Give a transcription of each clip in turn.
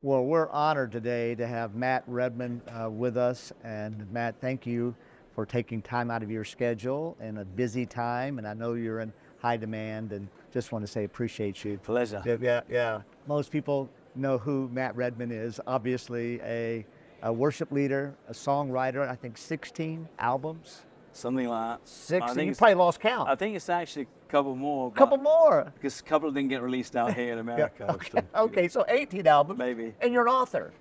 Well, we're honored today to have Matt Redman with us. And Matt, thank you for taking time out of your schedule in a busy time. And I know you're in high demand and just want to say appreciate you. Pleasure. Yeah, yeah, yeah. Most people know who Matt Redman is. Obviously, a worship leader, a songwriter, I think 16 albums. Something like that. I 16, think you it's probably lost count. I think it's actually a couple more, A couple but more. because a couple didn't get released out here in Yeah. America. Okay. So, Okay. So 18 albums. maybe. And you're an author.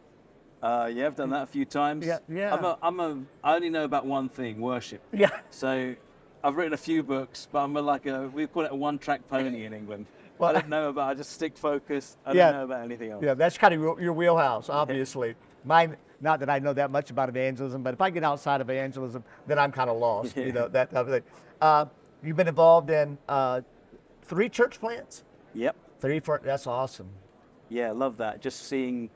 Yeah, I've done that a few times. Yeah. Yeah. I only know about one thing, worship. Yeah. So I've written a few books, but we call it a one-track pony in England. Well, I just stick focused. I yeah. don't know about anything else. Yeah, that's kind of your wheelhouse, obviously. Mine, not that I know that much about evangelism, but if I get outside of evangelism, then I'm kind of lost, that type of thing. You've been involved in 3 church plants? Yep. 3, 4, that's awesome. Yeah, I love that. Just seeing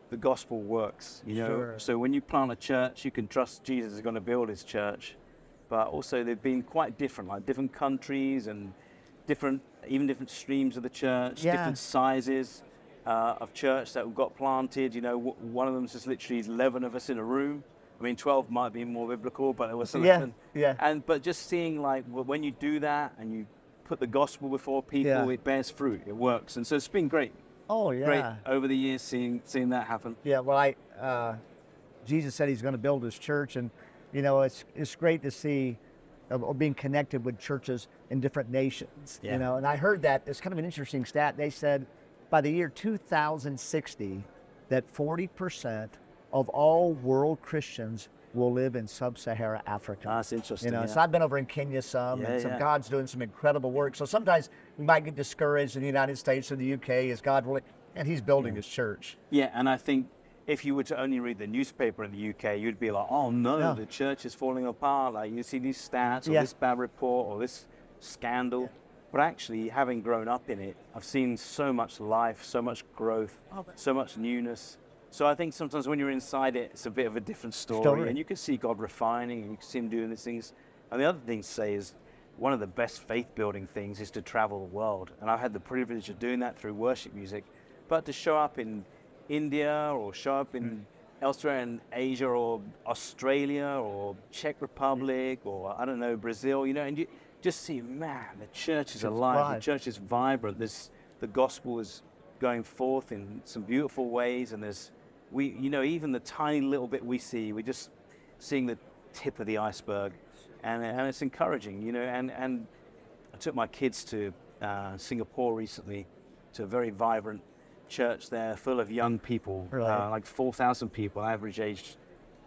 the gospel works, Sure. So when you plant a church, you can trust Jesus is going to build his church. But also they've been quite different, like different countries and even different streams of the church, Yeah. different sizes of church that got planted. One of them's just literally 11 of us in a room. I mean, 12 might be more biblical, but it was 11. Yeah. But just seeing like when you do that and you put the gospel before people, Yeah. it bears fruit, it works. And so it's been great. Oh, yeah. Great over the years seeing that happen. Yeah, well, Jesus said he's going to build his church, and it's great to see being connected with churches in different nations. Yeah. And I heard that it's kind of an interesting stat. They said by the year 2060 that 40% of all world Christians will live in sub-Sahara Africa. That's interesting. So I've been over in Kenya God's doing some incredible work. So sometimes we might get discouraged in the United States or the UK. Is God really? And he's building his church. Yeah, and I think if you were to only read the newspaper in the UK, you'd be like, oh no, the church is falling apart. Like you see these stats or this bad report or this scandal. But actually, having grown up in it, I've seen so much life, so much growth, so much newness. So I think sometimes when you're inside it, it's a bit of a different story. And you can see God refining and you can see him doing these things. And the other thing to say is one of the best faith-building things is to travel the world. And I've had the privilege of doing that through worship music. But to show up in India or show up in elsewhere in Asia or Australia or Czech Republic or, I don't know, Brazil, and you just see, man, the church is alive, the church is vibrant, the gospel is going forth in some beautiful ways, and even the tiny little bit we see, we're just seeing the tip of the iceberg, and it's encouraging, and I took my kids to Singapore recently, to a very vibrant church there, full of young people, like 4,000 people, average age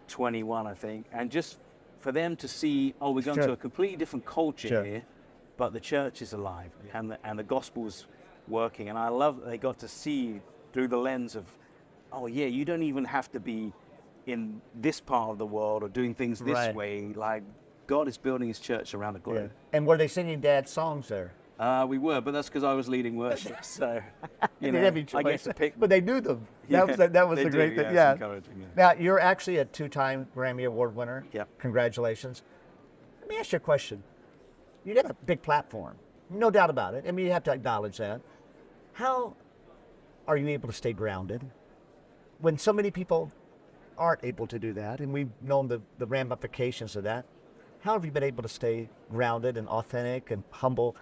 21, I think, and just for them to see, we're going to a completely different culture here, but the church is alive, and the gospel's working, and I love that they got to see through the lens of, you don't even have to be in this part of the world or doing things this way, like God is building his church around the globe. Yeah. And were they singing Dad's songs there? We were, but that's because I was leading worship, so I get to pick. But they knew them. That was the great thing. Yeah, it's encouraging. Yeah. Now you're actually a 2-time Grammy Award winner. Yep. Congratulations. Let me ask you a question. You have a big platform, no doubt about it. I mean, you have to acknowledge that. How are you able to stay grounded when so many people aren't able to do that? And we've known the ramifications of that. How have you been able to stay grounded and authentic and humble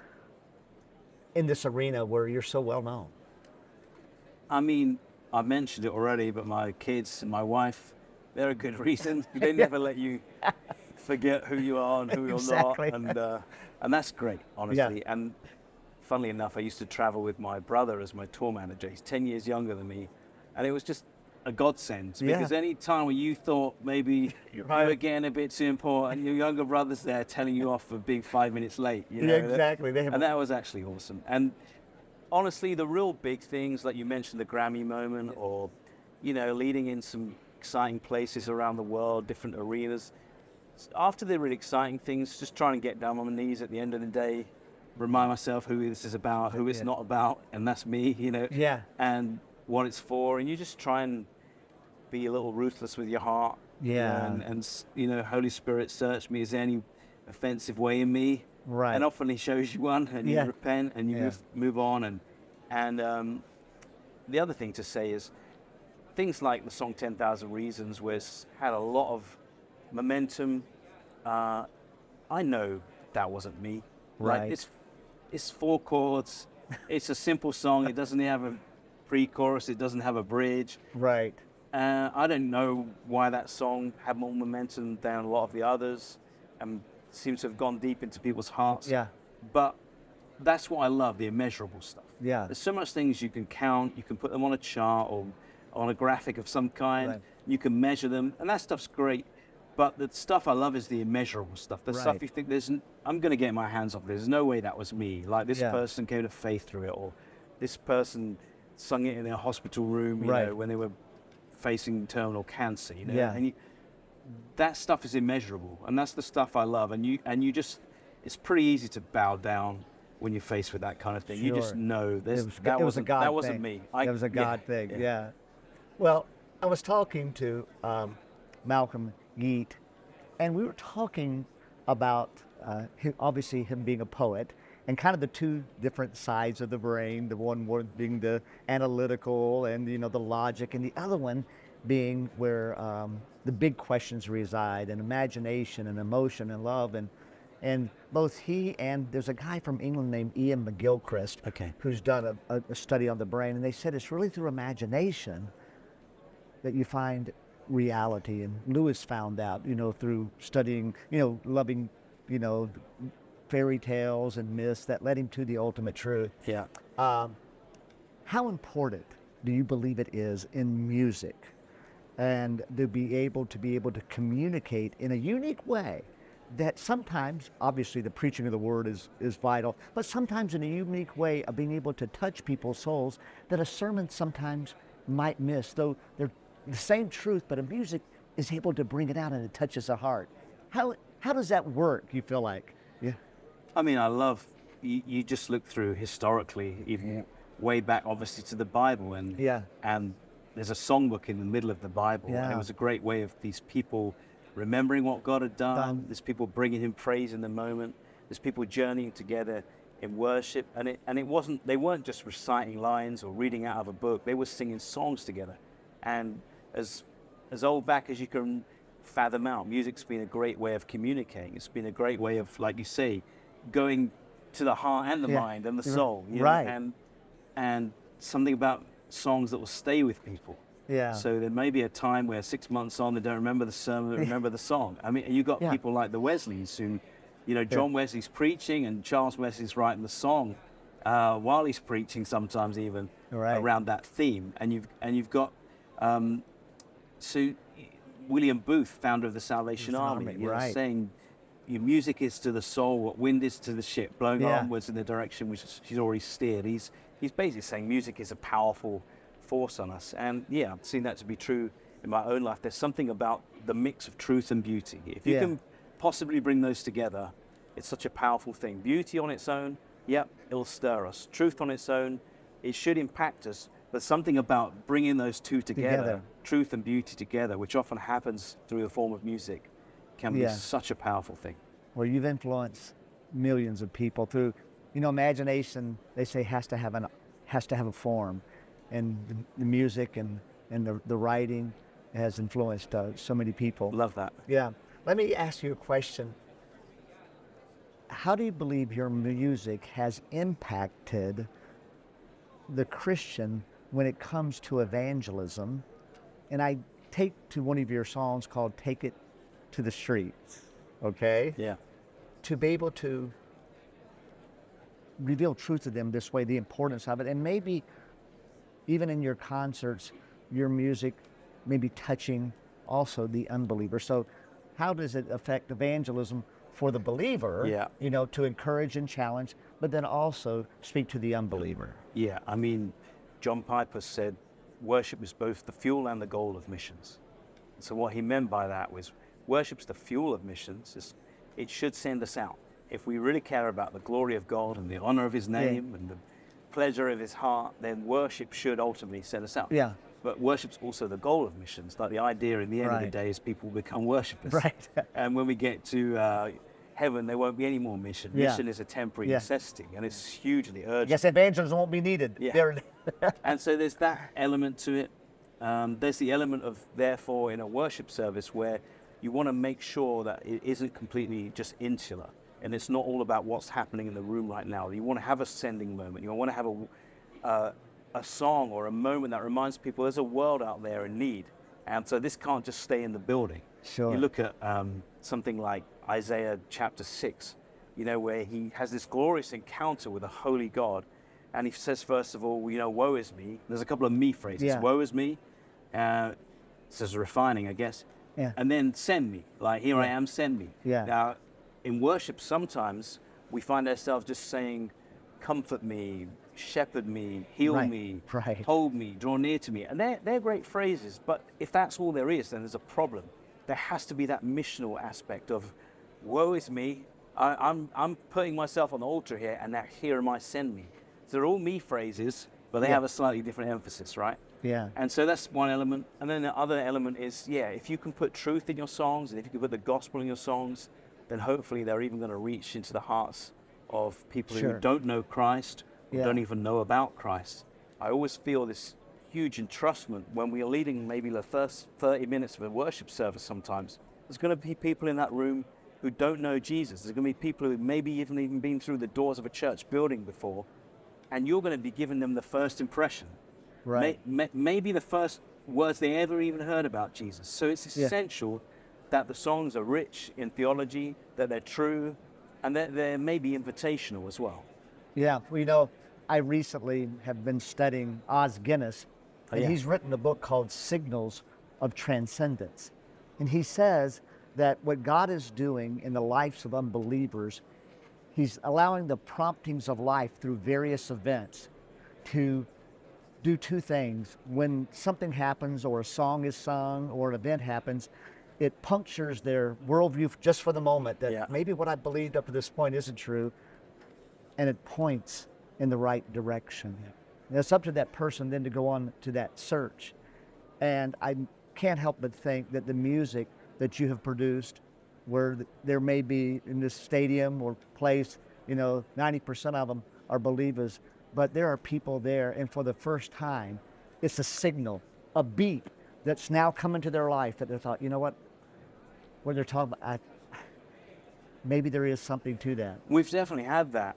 in this arena where you're so well known? I mean, I mentioned it already, but my kids and my wife, they're a good reason. They never let you forget who you are and who you're not. And that's great, honestly. Yeah. And funnily enough, I used to travel with my brother as my tour manager. He's 10 years younger than me. And it was just a godsend, because any time when you thought maybe you were getting a bit too important, your younger brother's there telling you off for being 5 minutes late. Exactly. And that was actually awesome. And honestly, the real big things, like you mentioned the Grammy moment, or leading in some exciting places around the world, different arenas. After the really exciting things, just trying to get down on my knees at the end of the day, remind myself who this is about, who it's not about, and that's me, and what it's for, and you just try and be a little ruthless with your heart. And Holy Spirit, search me. Is there any offensive way in me? Right. And often he shows you one, and you repent, and you move on. And the other thing to say is, things like the song 10,000 Reasons had a lot of momentum. I know that wasn't me. Right. Like it's 4 chords. It's a simple song. It doesn't have a pre-chorus. It doesn't have a bridge. Right. I don't know why that song had more momentum than a lot of the others, and seems to have gone deep into people's hearts. Yeah. But that's what I love, the immeasurable stuff. Yeah. There's so much things you can count. You can put them on a chart or on a graphic of some kind. Right. You can measure them, and that stuff's great. But the stuff I love is the immeasurable stuff. The stuff Right. you think I'm going to get my hands off. There's no way that was me. Like this Yeah. person came to faith through it, or this person sung it in their hospital room, you Right. know, when they were facing terminal cancer. You know, Yeah. and that stuff is immeasurable, and that's the stuff I love. And you just, it's pretty easy to bow down when you're faced with that kind of thing. You just Sure. know It was a God that thing. wasn't me. It was a God thing. Yeah. Well, I was talking to Malcolm Yeat, and we were talking about obviously him being a poet and kind of the two different sides of the brain. The one being the analytical and the logic, and the other one being where the big questions reside, and imagination and emotion and love, and both he and there's a guy from England named Ian McGilchrist, Okay. who's done a study on the brain, and they said it's really through imagination that you find reality. And Lewis found out, through studying, loving, fairy tales and myths that led him to the ultimate truth. Yeah. How important do you believe it is in music and to be able to communicate in a unique way that sometimes, obviously the preaching of the word is vital, but sometimes in a unique way of being able to touch people's souls that a sermon sometimes might miss, though they're the same truth, but a music is able to bring it out and it touches the heart. How does that work, you feel like? Yeah. I mean, I love, you just look through historically, even way back obviously to the Bible, and and there's a songbook in the middle of the Bible, and it was a great way of these people remembering what God had done. There's people bringing him praise in the moment. There's people journeying together in worship, and it wasn't, they weren't just reciting lines or reading out of a book. They were singing songs together. And as old back as you can fathom out, music's been a great way of communicating. It's been a great way of, like you say, going to the heart and the mind and the soul. You know? Right. And something about songs that will stay with people. Yeah. So there may be a time where 6 months on, they don't remember the sermon, they remember the song. I mean, you got people like the Wesleys who, John Wesley's preaching and Charles Wesley's writing the song while he's preaching, sometimes even around that theme. And you've got William Booth, founder of the Salvation Army, saying, your music is to the soul what wind is to the ship, blowing onwards in the direction which she's already steered. He's basically saying music is a powerful force on us. And I've seen that to be true in my own life. There's something about the mix of truth and beauty. If you can possibly bring those together, it's such a powerful thing. Beauty on its own, it'll stir us. Truth on its own, it should impact us. But something about bringing those two together, truth and beauty together, which often happens through the form of music, can be such a powerful thing. Well, you've influenced millions of people through, imagination. They say has to have a form, and the music and the writing has influenced so many people. Love that. Yeah. Let me ask you a question. How do you believe your music has impacted the Christian when it comes to evangelism? And I take to one of your songs called "Take It to the Streets," okay? Yeah. To be able to reveal truth to them this way, the importance of it, and maybe even in your concerts, your music may be touching also the unbeliever. So how does it affect evangelism for the believer, to encourage and challenge, but then also speak to the unbeliever? Yeah, I mean, John Piper said worship is both the fuel and the goal of missions. So what he meant by that was worship's the fuel of missions. It should send us out. If we really care about the glory of God and the honor of his name and the pleasure of his heart, then worship should ultimately send us out. Yeah. But worship's also the goal of missions. Like the idea in the end of the day is people become worshipers. Right. And when we get to heaven, there won't be any more mission. Mission is a temporary necessity, and it's hugely urgent. Yes, evangelism won't be needed. Yeah. And so there's that element to it. there's the element of, therefore, in a worship service where you want to make sure that it isn't completely just insular, and it's not all about what's happening in the room right now. You want to have a sending moment. You want to have a song or a moment that reminds people there's a world out there in need. And so this can't just stay in the building. Sure. You look at something like Isaiah chapter 6, where he has this glorious encounter with a holy God. And he says, first of all, woe is me. There's a couple of me phrases. Yeah. Woe is me. Says refining, I guess. Yeah. And then send me. Like, here I am, send me. Yeah. Now, in worship, sometimes we find ourselves just saying, comfort me, shepherd me, heal me, hold me, draw near to me. And they're great phrases, but if that's all there is, then there's a problem. There has to be that missional aspect of, woe is me, I'm putting myself on the altar here, and now here am I, send me. So they're all me phrases, but they have a slightly different emphasis, right? Yeah. And so that's one element. And then the other element is, if you can put truth in your songs, and if you can put the gospel in your songs, then hopefully they're even going to reach into the hearts of people who don't know Christ, who don't even know about Christ. I always feel this huge entrustment when we are leading maybe the first 30 minutes of a worship service sometimes. There's going to be people in that room who don't know Jesus. There's going to be people who maybe even been through the doors of a church building before, and you're going to be giving them the first impression. Right. Maybe the first words they ever even heard about Jesus. So it's essential that the songs are rich in theology, that they're true, and that they're maybe invitational as well. Yeah, well, I recently have been studying Os Guinness, and he's written a book called Signals of Transcendence. And he says that what God is doing in the lives of unbelievers, he's allowing the promptings of life through various events to do two things. When something happens, or a song is sung, or an event happens, it punctures their worldview just for the moment that maybe what I believed up to this point isn't true, and it points in the right direction. And it's up to that person then to go on to that search. And I can't help but think that the music that you have produced, where there may be in this stadium or place, 90% of them are believers, but there are people there, and for the first time, it's a signal, a beat that's now come into their life that they thought, what they're talking about, maybe there is something to that. We've definitely had that.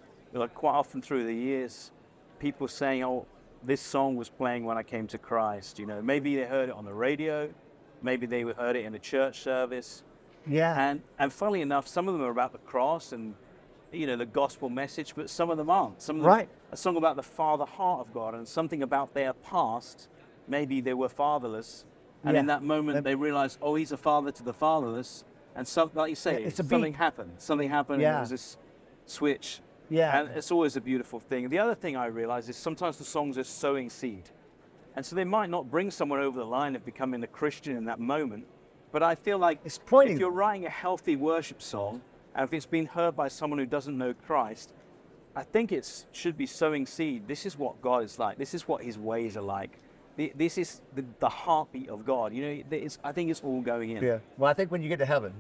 Quite often through the years, people saying, oh, this song was playing when I came to Christ. Maybe they heard it on the radio, maybe they heard it in a church service. Yeah. And funnily enough, some of them are about the cross and, the gospel message, but some of them aren't. Some of them, a song about the father heart of God and something about their past. Maybe they were fatherless. And in that moment, they realized, oh, he's a father to the fatherless. And like you say, something happened. Something happened, and there was this switch. Yeah. And it's always a beautiful thing. The other thing I realize is sometimes the songs are sowing seed. And so they might not bring someone over the line of becoming a Christian in that moment. But I feel like if you're writing a healthy worship song, and if it's been heard by someone who doesn't know Christ, I think it should be sowing seed. This is what God is like. This is what his ways are like. This is the heartbeat of God. I think it's all going in. Yeah. Well, I think when you get to heaven,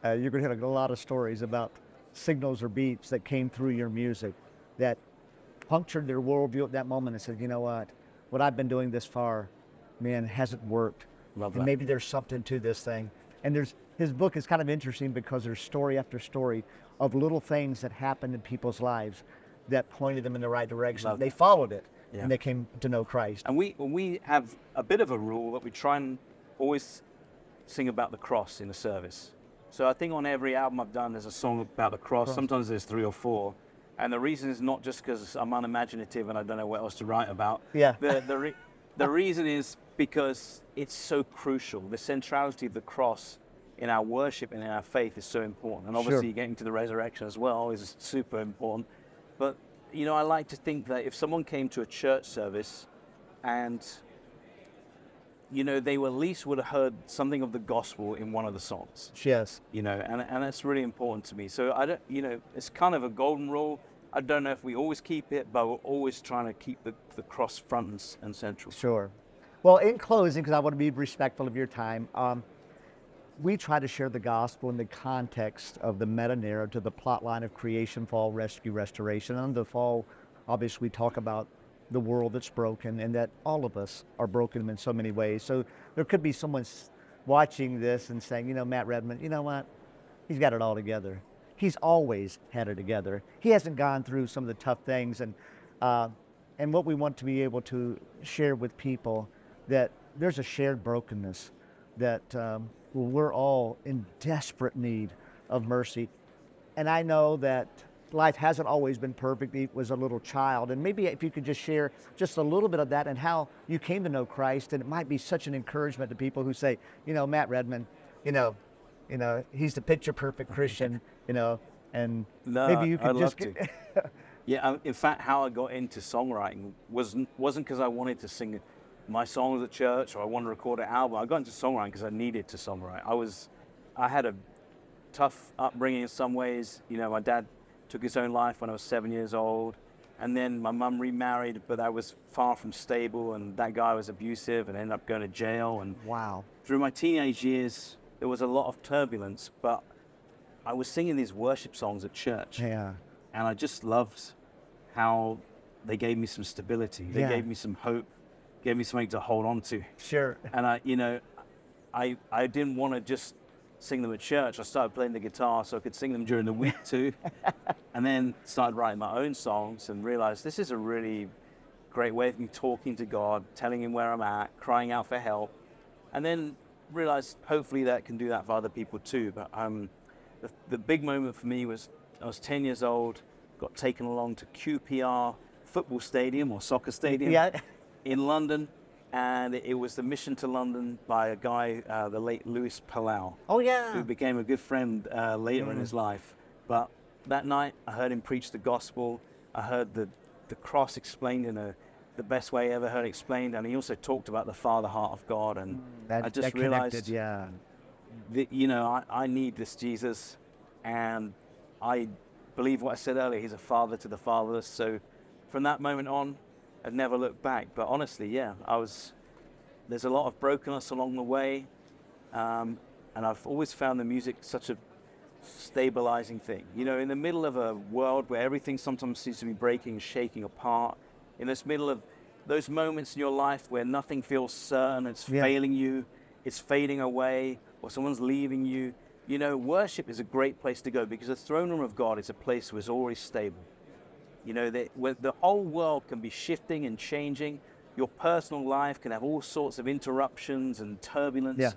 you're going to have a lot of stories about signals or beats that came through your music that punctured their worldview at that moment and said, what I've been doing this far, man, hasn't worked. And maybe there's something to this thing. And his book is kind of interesting because there's story after story of little things that happened in people's lives that pointed them in the right direction. They followed it. Yeah. And they came to know Christ. And we have a bit of a rule that we try and always sing about the cross in the service. So I think on every album I've done, there's a song about the cross. Sometimes there's 3 or 4. And the reason is not just because I'm unimaginative and I don't know what else to write about. Yeah. The reason is because it's so crucial. The centrality of the cross in our worship and in our faith is so important. And obviously getting to the resurrection as well is super important. But I like to think that if someone came to a church service and, they at least would have heard something of the gospel in one of the songs. Yes. And that's really important to me. So I don't, it's kind of a golden rule. I don't know if we always keep it, but we're always trying to keep the cross front and central. Sure. Well, in closing, because I want to be respectful of your time, we try to share the gospel in the context of the meta-narrative, the plot line of creation, fall, rescue, restoration. And the fall, obviously, we talk about the world that's broken, and that all of us are broken in so many ways. So there could be someone watching this and saying, you know, Matt Redman, you know what? He's got it all together. He's always had it together. He hasn't gone through some of the tough things, and what we want to be able to share with people, that there's a shared brokenness, that we're all in desperate need of mercy. And I know that life hasn't always been perfect. He was a little child, and maybe if you could just share just a little bit of that and how you came to know Christ, and it might be such an encouragement to people who say, you know, Matt Redman, you know, he's the picture perfect Christian, you know, and No, maybe you I'd could love just to. Yeah, in fact, how I got into songwriting wasn't because I wanted to sing my songs at church or I wanted to record an album. I got into songwriting because I needed to songwrite. I had a tough upbringing in some ways. You know, my dad took his own life when I was 7 years old, and then my mum remarried, but I was far from stable, and that guy was abusive and ended up going to jail. And wow. through my teenage years, there was a lot of turbulence, but I was singing these worship songs at church. Yeah. And I just loved how they gave me some stability. They Yeah. gave me some hope, gave me something to hold on to. Sure. And I didn't want to just sing them at church. I started playing the guitar so I could sing them during the week too. And then started writing my own songs and realized this is a really great way of me talking to God, telling him where I'm at, crying out for help. And then realized hopefully that can do that for other people too. But the big moment for me was I was 10 years old, got taken along to QPR football stadium or soccer stadium in London, and it was the Mission to London by a guy, the late Louis Palau, Oh yeah. who became a good friend later in his life. But that night, I heard him preach the gospel. I heard the cross explained in the best way I ever heard explained, and he also talked about the Father heart of God, and I just realized, yeah. that, you know, I need this Jesus, and I believe what I said earlier. He's a father to the fatherless. So from that moment on, I've never looked back. But honestly, yeah, there's a lot of brokenness along the way, and I've always found the music such a stabilizing thing. You know, in the middle of a world where everything sometimes seems to be breaking, shaking apart, in this middle of those moments in your life where nothing feels certain, it's failing you, it's fading away, or someone's leaving you, you know, worship is a great place to go, because the throne room of God is a place where it's always stable. You know, where the whole world can be shifting and changing. Your personal life can have all sorts of interruptions and turbulence,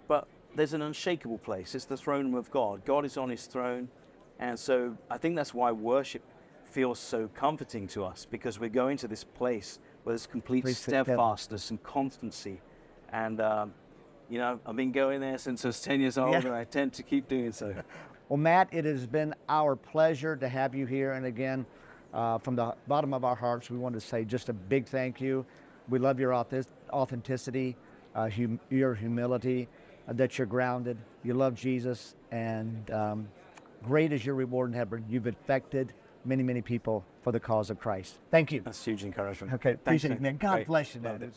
but there's an unshakable place. It's the throne room of God. God is on his throne. And so I think that's why worship feels so comforting to us, because we're going to this place where there's complete steadfastness and constancy. And, you know, I've been going there since I was 10 years old, and I tend to keep doing so. Well, Matt, it has been our pleasure to have you here. And again, from the bottom of our hearts, we want to say just a big thank you. We love your authenticity, your humility, that you're grounded. You love Jesus, and great is your reward in heaven. You've affected many, many people for the cause of Christ. Thank you. That's huge encouragement. Okay, appreciate Thanks, it, man. God bless you, man.